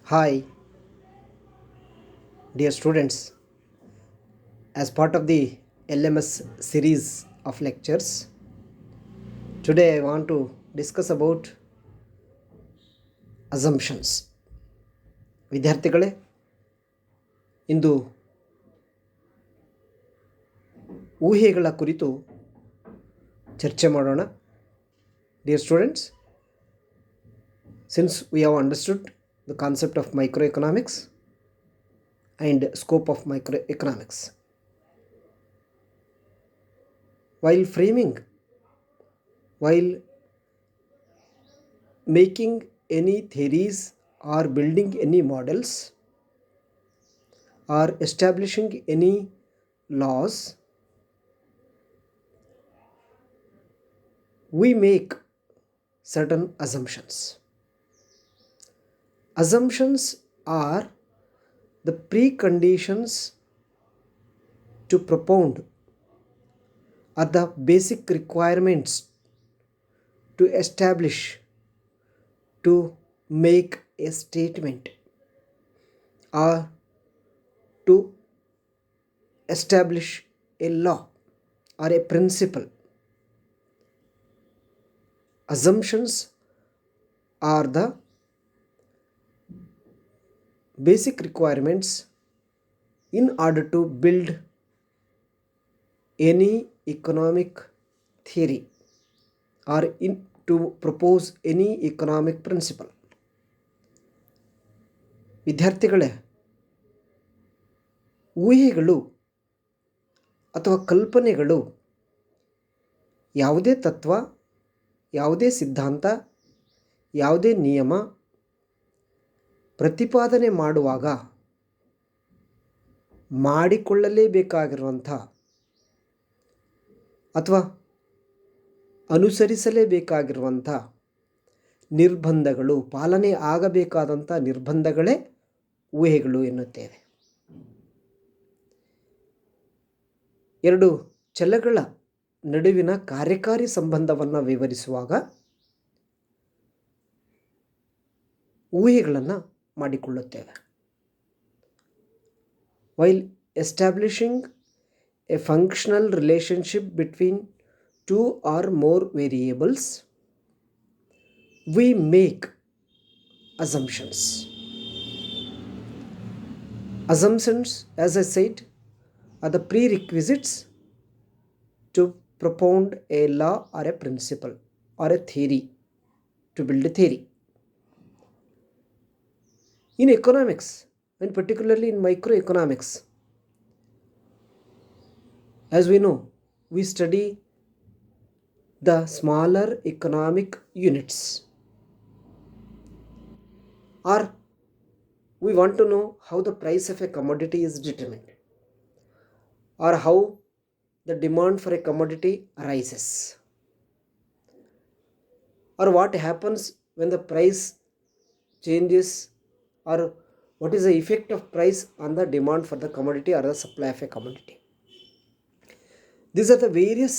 Hi, dear students. As part of the LMS series of lectures, today I want to discuss about assumptions. ವಿದ್ಯಾರ್ಥಿಗಳೇ, ಇಂದು ಊಹೆಗಳ ಕುರಿತು ಚರ್ಚೆ ಮಾಡೋಣ. Dear students, since we have understood the concept of microeconomics and scope of microeconomics, while making any theories or building any models or establishing any laws, we make certain assumptions. Assumptions are the preconditions to propound or the basic requirements to establish, to make a statement or to establish a law or a principle. Assumptions are the basic requirements in order to build any economic theory or to propose any economic principle. ವಿದ್ಯಾರ್ಥಿಗಳೇ, ಊಹೆಗಳು ಅಥವಾ ಕಲ್ಪನೆಗಳು ಯಾವುದೇ ತತ್ವ, ಯಾವುದೇ ಸಿದ್ಧಾಂತ, ಯಾವುದೇ ನಿಯಮ ಪ್ರತಿಪಾದನೆ ಮಾಡುವಾಗ ಮಾಡಿಕೊಳ್ಳಲೇಬೇಕಾಗಿರುವಂಥ ಅಥವಾ ಅನುಸರಿಸಲೇಬೇಕಾಗಿರುವಂಥ ನಿರ್ಬಂಧಗಳು, ಪಾಲನೆ ಆಗಬೇಕಾದಂಥ ನಿರ್ಬಂಧಗಳೇ ಊಹೆಗಳು ಎನ್ನುತ್ತೇವೆ. ಎರಡು ಚಲಗಳ ನಡುವಿನ ಕಾರ್ಯಕಾರಿ ಸಂಬಂಧವನ್ನು ವಿವರಿಸುವಾಗ ಊಹೆಗಳನ್ನು ಮಾಡಿಕೊಳ್ಳುತ್ತೇವೆ. While establishing a functional relationship between two or more variables, we make assumptions. Assumptions, as I said, are the prerequisites to propound a law or a principle or a theory, to build a theory. In economics, and particularly in microeconomics, as we know, we study the smaller economic units, or we want to know how the price of a commodity is determined, or how the demand for a commodity arises, or what happens when the price changes, or what is the effect of price on the demand for the commodity or the supply of a commodity. These are the various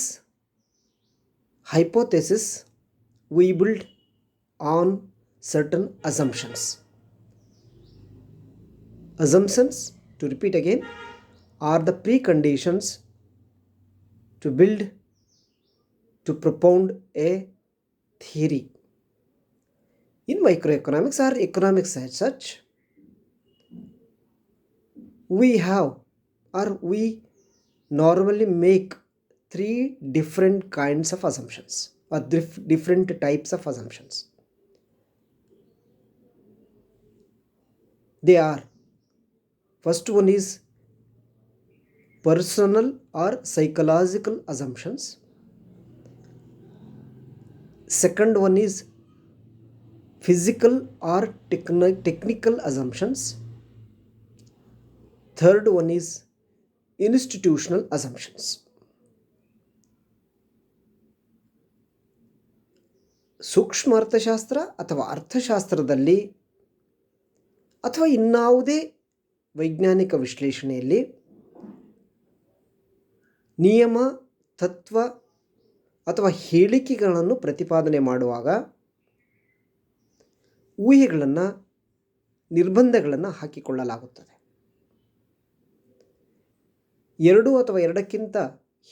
hypotheses we build on certain assumptions. Assumptions, to repeat again, are the preconditions to build, to propound a theory. In microeconomics or economics as such, we have, or we normally make three different kinds of assumptions or different types of assumptions. They are, first one is personal or psychological assumptions. Second one is physical or technical assumptions. Third one is institutional assumptions. ಸೂಕ್ಷ್ಮ ಅರ್ಥಶಾಸ್ತ್ರ ಅಥವಾ ಅರ್ಥಶಾಸ್ತ್ರದಲ್ಲಿ ಅಥವಾ ಇನ್ನಾವುದೇ ವೈಜ್ಞಾನಿಕ ವಿಶ್ಲೇಷಣೆಯಲ್ಲಿ ನಿಯಮ, ತತ್ವ ಅಥವಾ ಹೇಳಿಕೆಗಳನ್ನು ಪ್ರತಿಪಾದನೆ ಮಾಡುವಾಗ ಊಹೆಗಳನ್ನು ನಿರ್ಬಂಧಗಳನ್ನು ಹಾಕಿಕೊಳ್ಳಲಾಗುತ್ತದೆ. 2 ಅಥವಾ 2ಕ್ಕಿಂತ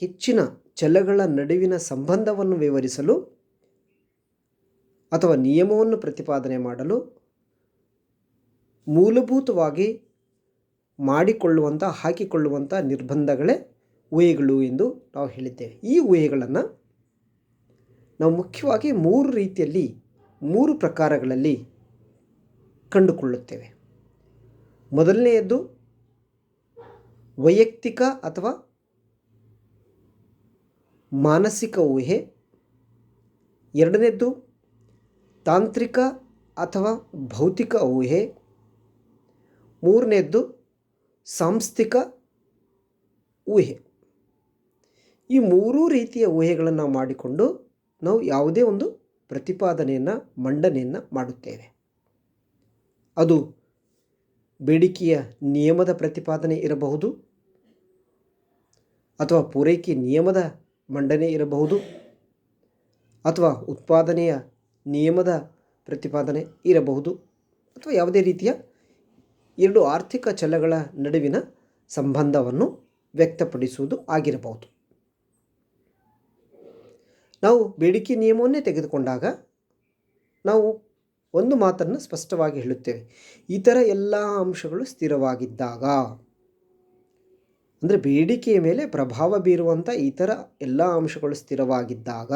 ಹೆಚ್ಚಿನ ಚಲಗಳ ನಡುವಿನ ಸಂಬಂಧವನ್ನು ವಿವರಿಸಲು ಅಥವಾ ನಿಯಮವನ್ನು ಪ್ರತಿಪಾದನೆ ಮಾಡಲು ಮೂಲಭೂತವಾಗಿ ಹಾಕಿಕೊಳ್ಳುವಂಥ ನಿರ್ಬಂಧಗಳೇ ಊಹೆಗಳು ಎಂದು ನಾವು ಹೇಳಿದ್ದೇವೆ. ಈ ಊಹೆಗಳನ್ನು ನಾವು ಮುಖ್ಯವಾಗಿ 3 ರೀತಿಯಲ್ಲಿ 3 ಪ್ರಕಾರಗಳಲ್ಲಿ ಕಂಡುಕೊಳ್ಳುತ್ತೇವೆ. ಮೊದಲನೆಯದ್ದು ವೈಯಕ್ತಿಕ ಅಥವಾ ಮಾನಸಿಕ ಊಹೆ. ಎರಡನೇದ್ದು ತಾಂತ್ರಿಕ ಅಥವಾ ಭೌತಿಕ ಊಹೆ. ಮೂರನೇದ್ದು ಸಾಂಸ್ಥಿಕ ಊಹೆ. ಈ 3 ರೀತಿಯ ಊಹೆಗಳನ್ನು ನಾವು ಮಾಡಿಕೊಂಡು ನಾವು ಯಾವುದೇ ಒಂದು ಮಂಡನೆಯನ್ನು ಮಾಡುತ್ತೇವೆ. ಅದು ಬೇಡಿಕೆಯ ನಿಯಮದ ಪ್ರತಿಪಾದನೆ ಇರಬಹುದು, ಅಥವಾ ಪೂರೈಕೆ ನಿಯಮದ ಮಂಡನೆ ಇರಬಹುದು, ಅಥವಾ ಉತ್ಪಾದನೆಯ ನಿಯಮದ ಪ್ರತಿಪಾದನೆ ಇರಬಹುದು, ಅಥವಾ ಯಾವುದೇ ರೀತಿಯ 2 ಆರ್ಥಿಕ ಚಲಗಳ ನಡುವಿನ ಸಂಬಂಧವನ್ನು ವ್ಯಕ್ತಪಡಿಸುವುದು ಆಗಿರಬಹುದು. ನಾವು ಬೇಡಿಕೆ ನಿಯಮವನ್ನೇ ತೆಗೆದುಕೊಂಡಾಗ ನಾವು ಒಂದು ಮಾತನ್ನು ಸ್ಪಷ್ಟವಾಗಿ ಹೇಳುತ್ತೇವೆ. ಇತರ ಎಲ್ಲ ಅಂಶಗಳು ಸ್ಥಿರವಾಗಿದ್ದಾಗ, ಅಂದರೆ ಬೇಡಿಕೆಯ ಮೇಲೆ ಪ್ರಭಾವ ಬೀರುವಂಥ ಇತರ ಎಲ್ಲ ಅಂಶಗಳು ಸ್ಥಿರವಾಗಿದ್ದಾಗ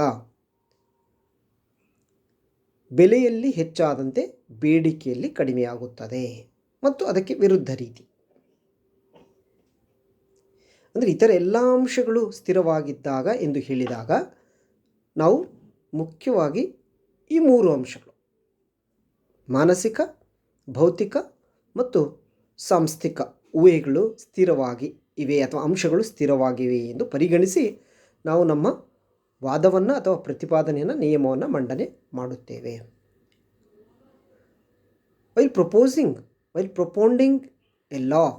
ಬೆಲೆಯಲ್ಲಿ ಹೆಚ್ಚಾದಂತೆ ಬೇಡಿಕೆಯಲ್ಲಿ ಕಡಿಮೆಯಾಗುತ್ತದೆ. ಮತ್ತು ಅದಕ್ಕೆ ವಿರುದ್ಧ ರೀತಿ, ಅಂದರೆ ಇತರ ಎಲ್ಲ ಅಂಶಗಳು ಸ್ಥಿರವಾಗಿದ್ದಾಗ ಎಂದು ಹೇಳಿದಾಗ ನಾವು ಮುಖ್ಯವಾಗಿ ಈ 3 ಅಂಶಗಳು ಮಾನಸಿಕ, ಭೌತಿಕ ಮತ್ತು ಸಾಂಸ್ಥಿಕ ಊಹೆಗಳು ಸ್ಥಿರವಾಗಿ ಇವೆ ಅಥವಾ ಅಂಶಗಳು ಸ್ಥಿರವಾಗಿವೆ ಎಂದು ಪರಿಗಣಿಸಿ ನಾವು ನಮ್ಮ ವಾದವನ್ನು ಅಥವಾ ಪ್ರತಿಪಾದನೆಯನ್ನು ನಿಯಮವನ್ನು ಮಂಡನೆ ಮಾಡುತ್ತೇವೆ. While propounding a law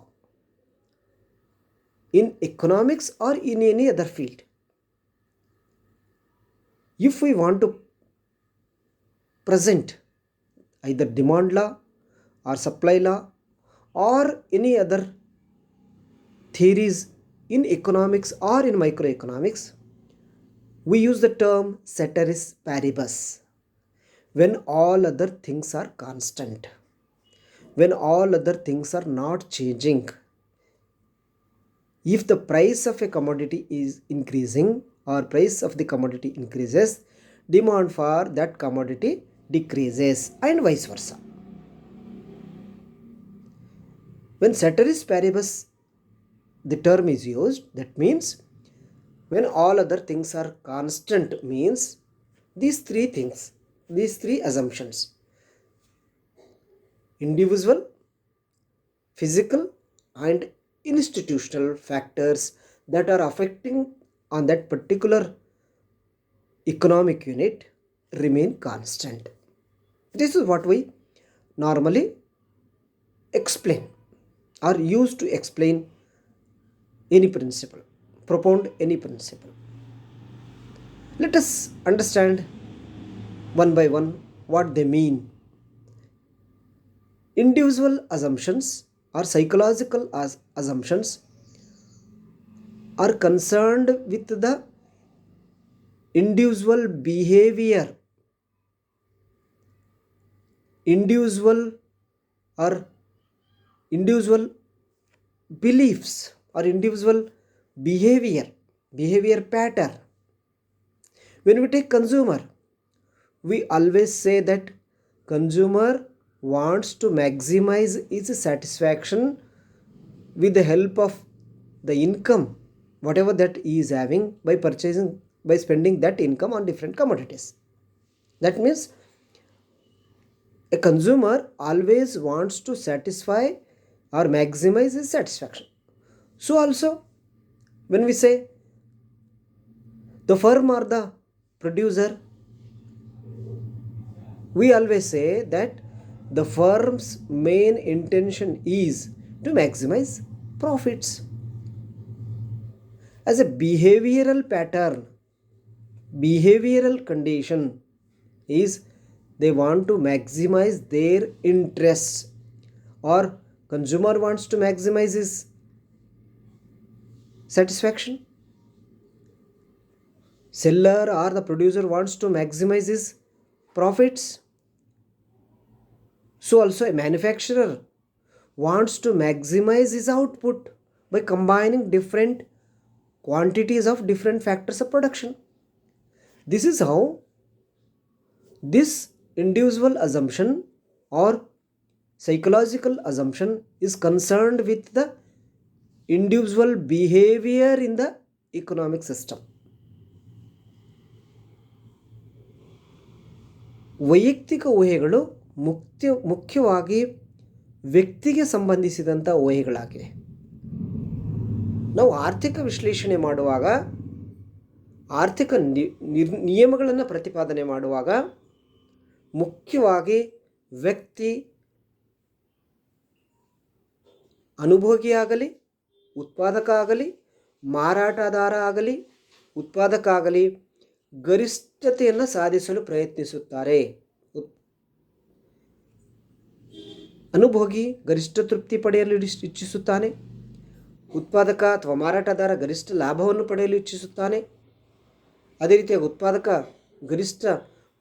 in economics or in any other field, if we want to present either demand law or supply law or any other theories in economics or in microeconomics, we use the term ceteris paribus when all other things are constant, when all other things are not changing. If the price of a commodity is increasing or price of the commodity increases, demand for that commodity decreases and vice versa. When ceteris paribus the term is used, that means when all other things are constant means these 3 things, these 3 assumptions: individual, physical and institutional factors that are affecting on that particular economic unit remain constant. This is what we normally explain or use to explain any principle, propound any principle. Let us understand one by one what they mean. Individual assumptions or psychological assumptions are concerned with the individual behavior, individual beliefs or individual behavior pattern. When we take consumer, we always say that consumer wants to maximize its satisfaction with the help of the income, whatever that he is having, by spending that income on different commodities. That means a consumer always wants to satisfy or maximize his satisfaction. So also when we say the firm or the producer, we always say that the firm's main intention is to maximize profits. As a behavioral pattern, behavioral condition is they want to maximize their interests or consumer wants to maximize his satisfaction. Seller or the producer wants to maximize his profits. So also a manufacturer wants to maximize his output by combining different quantities of different factors of production. This is how this individual assumption or psychological assumption is concerned with the individual behavior in the economic system. ವೈಯಕ್ತಿಕ ಊಹೆಗಳು ಮುಖ್ಯವಾಗಿ ವ್ಯಕ್ತಿಗೆ ಸಂಬಂಧಿಸಿದಂಥ ಊಹೆಗಳಾಗಿವೆ. ನಾವು ಆರ್ಥಿಕ ವಿಶ್ಲೇಷಣೆ ಮಾಡುವಾಗ, ಆರ್ಥಿಕ ನಿಯಮಗಳನ್ನು ಪ್ರತಿಪಾದನೆ ಮಾಡುವಾಗ ಮುಖ್ಯವಾಗಿ ವ್ಯಕ್ತಿ ಅನುಭೋಗಿಯಾಗಲಿ, ಉತ್ಪಾದಕ ಆಗಲಿ, ಮಾರಾಟಗಾರ ಆಗಲಿ, ಉತ್ಪಾದಕ ಆಗಲಿ ಗರಿಷ್ಠತೆಯನ್ನು ಸಾಧಿಸಲು ಪ್ರಯತ್ನಿಸುತ್ತಾರೆ. ಅನುಭೋಗಿ ಗರಿಷ್ಠ ತೃಪ್ತಿ ಪಡೆಯಲು ಇಚ್ಛಿಸುತ್ತಾನೆ. ಉತ್ಪಾದಕ ಅಥವಾ ಮಾರಾಟಗಾರ ಗರಿಷ್ಠ ಲಾಭವನ್ನು ಪಡೆಯಲು ಇಚ್ಛಿಸುತ್ತಾನೆ. ಅದೇ ರೀತಿಯಾಗಿ ಉತ್ಪಾದಕ ಗರಿಷ್ಠ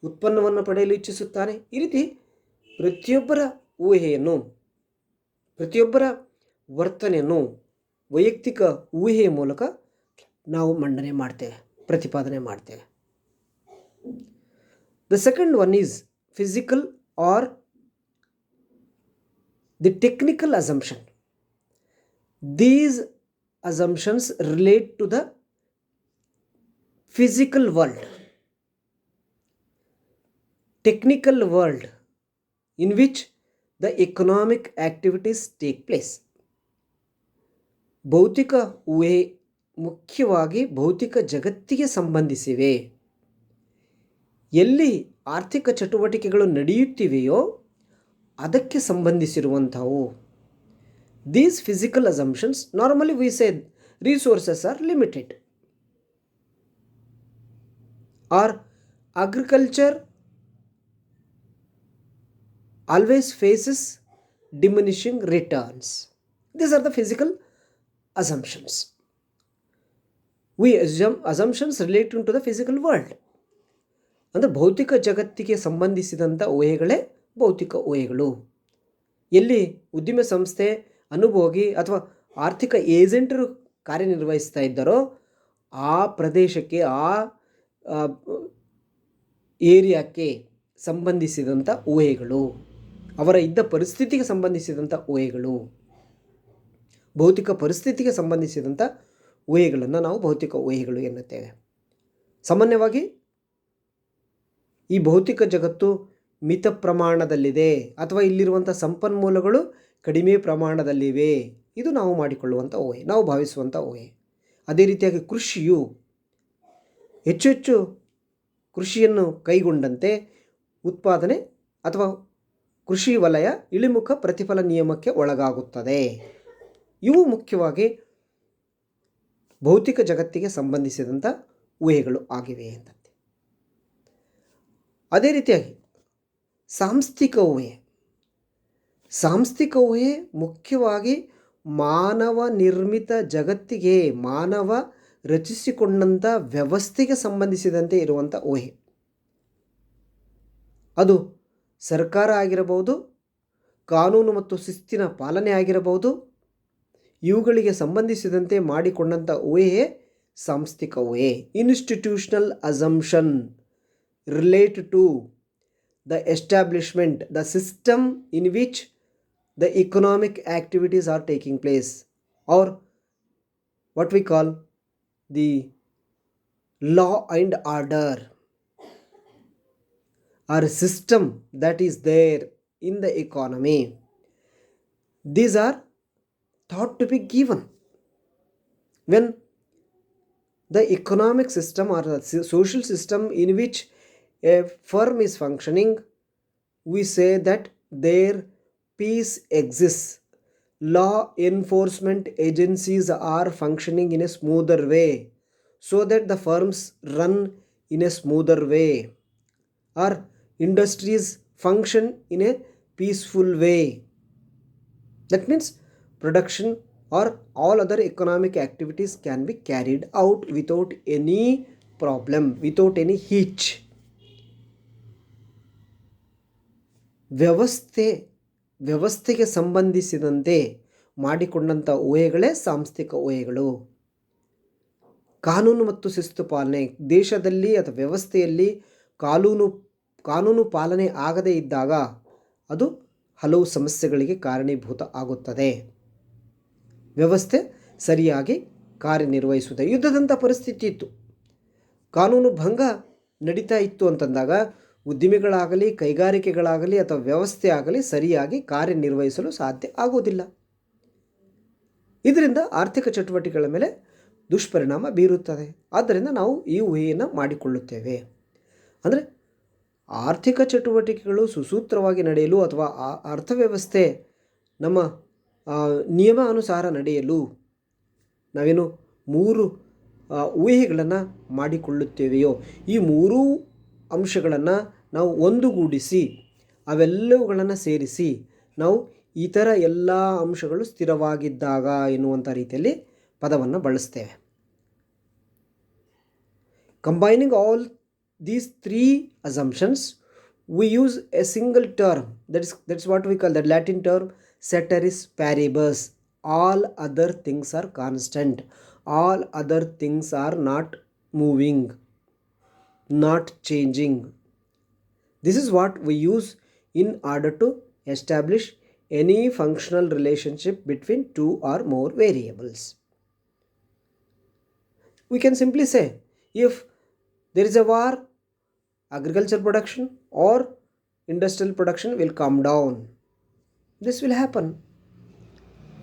ಉತ್ಪನ್ನವನ್ನು ಪಡೆಯಲು ಇಚ್ಛಿಸುತ್ತಾನೆ. ಈ ರೀತಿ ಪ್ರತಿಯೊಬ್ಬರ ಊಹೆಯನ್ನು, ಪ್ರತಿಯೊಬ್ಬರ ವರ್ತನೆಯನ್ನು ವೈಯಕ್ತಿಕ ಊಹೆಯ ಮೂಲಕ ನಾವು ಮಂಡನೆ ಮಾಡ್ತೇವೆ, ಪ್ರತಿಪಾದನೆ ಮಾಡ್ತೇವೆ. The second one is physical or the technical assumption. These assumptions relate to the physical world, technical world in which the economic activities take place. ಭೌತಿಕ ಊಹೆ ಮುಖ್ಯವಾಗಿ ಭೌತಿಕ ಜಗತ್ತಿಗೆ ಸಂಬಂಧಿಸಿವೆ. ಎಲ್ಲಿ ಆರ್ಥಿಕ ಚಟುವಟಿಕೆಗಳು ನಡೆಯುತ್ತಿವೆಯೋ ಅದಕ್ಕೆ ಸಂಬಂಧಿಸಿರುವಂಥವು. These physical assumptions, normally we say resources are limited, or agriculture always faces diminishing returns. These are the physical assumptions. We assume assumptions relating to the physical world. ಅಂದರೆ ಭೌತಿಕ ಜಗತ್ತಿಗೆ ಸಂಬಂಧಿಸಿದಂಥ ಊಹೆಗಳೇ ಭೌತಿಕ ಊಹೆಗಳು. ಎಲ್ಲಿ ಉದ್ದಿಮೆ ಸಂಸ್ಥೆ, ಅನುಭೋಗಿ ಅಥವಾ ಆರ್ಥಿಕ ಏಜೆಂಟರು ಕಾರ್ಯನಿರ್ವಹಿಸ್ತಾ ಇದ್ದಾರೋ ಆ ಪ್ರದೇಶಕ್ಕೆ, ಆ ಏರಿಯಾಕ್ಕೆ ಸಂಬಂಧಿಸಿದಂಥ ಊಹೆಗಳು, ಅವರ ಇದ್ದ ಪರಿಸ್ಥಿತಿಗೆ ಸಂಬಂಧಿಸಿದಂಥ ಊಹೆಗಳು, ಭೌತಿಕ ಪರಿಸ್ಥಿತಿಗೆ ಸಂಬಂಧಿಸಿದಂಥ ಊಹೆಗಳನ್ನು ನಾವು ಭೌತಿಕ ಊಹೆಗಳು ಎನ್ನುತ್ತೇವೆ. ಸಾಮಾನ್ಯವಾಗಿ ಈ ಭೌತಿಕ ಜಗತ್ತು ಮಿತ ಪ್ರಮಾಣದಲ್ಲಿದೆ ಅಥವಾ ಇಲ್ಲಿರುವಂಥ ಸಂಪನ್ಮೂಲಗಳು ಕಡಿಮೆ ಪ್ರಮಾಣದಲ್ಲಿವೆ, ಇದು ನಾವು ಮಾಡಿಕೊಳ್ಳುವಂಥ ಊಹೆ, ನಾವು ಭಾವಿಸುವಂಥ ಊಹೆ. ಅದೇ ರೀತಿಯಾಗಿ ಕೃಷಿಯು ಹೆಚ್ಚು ಹೆಚ್ಚು ಕೃಷಿಯನ್ನು ಕೈಗೊಂಡಂತೆ ಉತ್ಪಾದನೆ ಅಥವಾ ಕೃಷಿ ವಲಯ ಇಳಿಮುಖ ಪ್ರತಿಫಲ ನಿಯಮಕ್ಕೆ ಒಳಗಾಗುತ್ತದೆ. ಇವು ಮುಖ್ಯವಾಗಿ ಭೌತಿಕ ಜಗತ್ತಿಗೆ ಸಂಬಂಧಿಸಿದಂಥ ಊಹೆಗಳು ಆಗಿವೆ ಅಂತಂತೆ. ಅದೇ ರೀತಿಯಾಗಿ ಸಾಂಸ್ಥಿಕ ಊಹೆ. ಸಾಂಸ್ಥಿಕ ಊಹೆ ಮುಖ್ಯವಾಗಿ ಮಾನವ ನಿರ್ಮಿತ ಜಗತ್ತಿಗೆ, ಮಾನವ ರಚಿಸಿಕೊಂಡಂಥ ವ್ಯವಸ್ಥೆಗೆ ಸಂಬಂಧಿಸಿದಂತೆ ಇರುವಂಥ ಊಹೆ. ಅದು ಸರ್ಕಾರ ಆಗಿರಬಹುದು, ಕಾನೂನು ಮತ್ತು ಶಿಸ್ತಿನ ಪಾಲನೆ ಆಗಿರಬಹುದು, ಇವುಗಳಿಗೆ ಸಂಬಂಧಿಸಿದಂತೆ ಮಾಡಿಕೊಂಡಂಥ ಊಹೆ ಸಾಂಸ್ಥಿಕ ಊಹೆ. Institutional assumption relate to the establishment, the system in which the economic activities are taking place, or what we call the law and order, or system that is there in the economy. These are thought to be given when the economic system or the social system in which a firm is functioning, we say that there peace exists. Law enforcement agencies are functioning in a smoother way so that the firms run in a smoother way, or industries function in a peaceful way. That means production or all other economic activities can be carried out without any problem, without any hitch. ವ್ಯವಸ್ಥೆಗೆ ಸಂಬಂಧಿಸಿದಂತೆ ಮಾಡಿಕೊಂಡಂಥ ಊಹೆಗಳೇ ಸಾಂಸ್ಥಿಕ ಊಹೆಗಳು. ಕಾನೂನು ಮತ್ತು ಶಿಸ್ತು ಪಾಲನೆ, ದೇಶದಲ್ಲಿ ಅಥವಾ ವ್ಯವಸ್ಥೆಯಲ್ಲಿ ಕಾನೂನು ಪಾಲನೆ ಆಗದೇ ಇದ್ದಾಗ ಅದು ಹಲವು ಸಮಸ್ಯೆಗಳಿಗೆ ಕಾರಣೀಭೂತ ಆಗುತ್ತದೆ. ವ್ಯವಸ್ಥೆ ಸರಿಯಾಗಿ ಕಾರ್ಯನಿರ್ವಹಿಸುತ್ತದೆ. ಯುದ್ಧದಂಥ ಪರಿಸ್ಥಿತಿ ಇತ್ತು, ಕಾನೂನು ಭಂಗ ನಡೀತಾ ಇತ್ತು ಅಂತಂದಾಗ ಉದ್ದಿಮೆಗಳಾಗಲಿ, ಕೈಗಾರಿಕೆಗಳಾಗಲಿ ಅಥವಾ ವ್ಯವಸ್ಥೆ ಆಗಲಿ ಸರಿಯಾಗಿ ಕಾರ್ಯನಿರ್ವಹಿಸಲು ಸಾಧ್ಯ ಆಗುವುದಿಲ್ಲ. ಇದರಿಂದ ಆರ್ಥಿಕ ಚಟುವಟಿಕೆಗಳ ಮೇಲೆ ದುಷ್ಪರಿಣಾಮ ಬೀರುತ್ತದೆ. ಆದ್ದರಿಂದ ನಾವು ಈ ಊಹೆಯನ್ನು ಮಾಡಿಕೊಳ್ಳುತ್ತೇವೆ. ಅಂದರೆ ಆರ್ಥಿಕ ಚಟುವಟಿಕೆಗಳು ಸುಸೂತ್ರವಾಗಿ ನಡೆಯಲು ಅಥವಾ ಅರ್ಥವ್ಯವಸ್ಥೆ ನಮ್ಮ ನಿಯಮಾನುಸಾರ ನಡೆಯಲು ನಾವೇನು 3 ಊಹೆಗಳನ್ನು ಮಾಡಿಕೊಳ್ಳುತ್ತೇವೆಯೋ, ಈ 3 ಅಂಶಗಳನ್ನು ನಾವು ಒಂದುಗೂಡಿಸಿ ಅವೆಲ್ಲವುಗಳನ್ನು ಸೇರಿಸಿ ನಾವು ಇತರ ಎಲ್ಲ ಅಂಶಗಳು ಸ್ಥಿರವಾಗಿದ್ದಾಗ ಎನ್ನುವಂಥ ರೀತಿಯಲ್ಲಿ ಪದವನ್ನು ಬಳಸ್ತೇವೆ. Combining all these 3 assumptions, we use a single term. That's what we call the Latin term ceteris paribus. All other things are constant. All other things are not moving, not changing. This is what we use in order to establish any functional relationship between 2 or more variables. We can simply say, if there is a war, agricultural production or industrial production will come down. This will happen.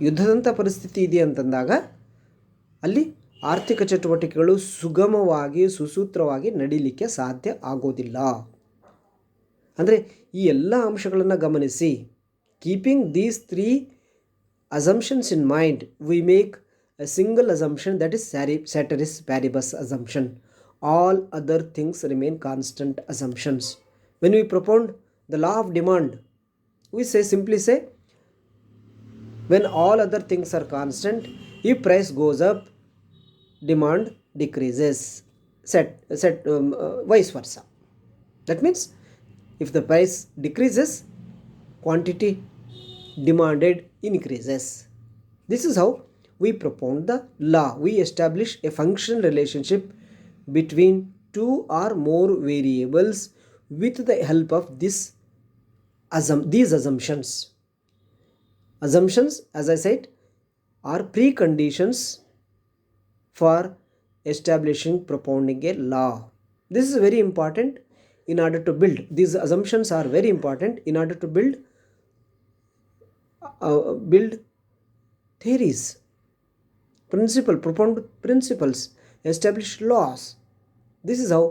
ಯುದ್ಧದಂಥ ಪರಿಸ್ಥಿತಿ ಇದೆ ಅಂತಂದಾಗ ಅಲ್ಲಿ ಆರ್ಥಿಕ ಚಟುವಟಿಕೆಗಳು ಸುಗಮವಾಗಿ ಸುಸೂತ್ರವಾಗಿ ನಡೀಲಿಕ್ಕೆ ಸಾಧ್ಯ ಆಗೋದಿಲ್ಲ. ಅಂದರೆ ಈ ಎಲ್ಲ ಅಂಶಗಳನ್ನು ಗಮನಿಸಿ, keeping these 3 assumptions in mind, we make a single assumption, that is ceteris paribus assumption. All other things remain constant assumptions. When we propound the law of demand, we simply say when all other things are constant, if price goes up, demand decreases, vice versa. That means if the price decreases, quantity demanded increases. This is how we propound the law. We establish a functional relationship between 2 or more variables with the help of these assumptions. Assumptions, as I said, are preconditions for establishing, propounding a law. This is very important in order to build. These assumptions are very important in order to build theories, propound principles, establish laws. This is how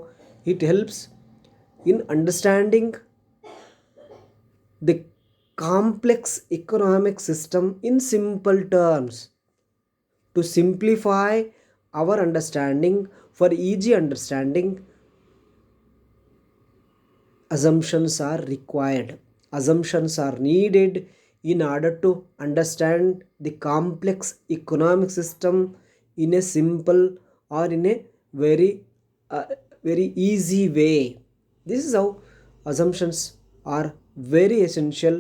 it helps in understanding the complex economic system in simple terms. To simplify our understanding, for easy understanding, assumptions are required. Assumptions are needed in order to understand the complex economic system in a simple or in a very easy way. This is how assumptions are very essential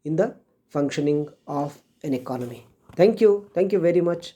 in the functioning of an economy. Thank you very much.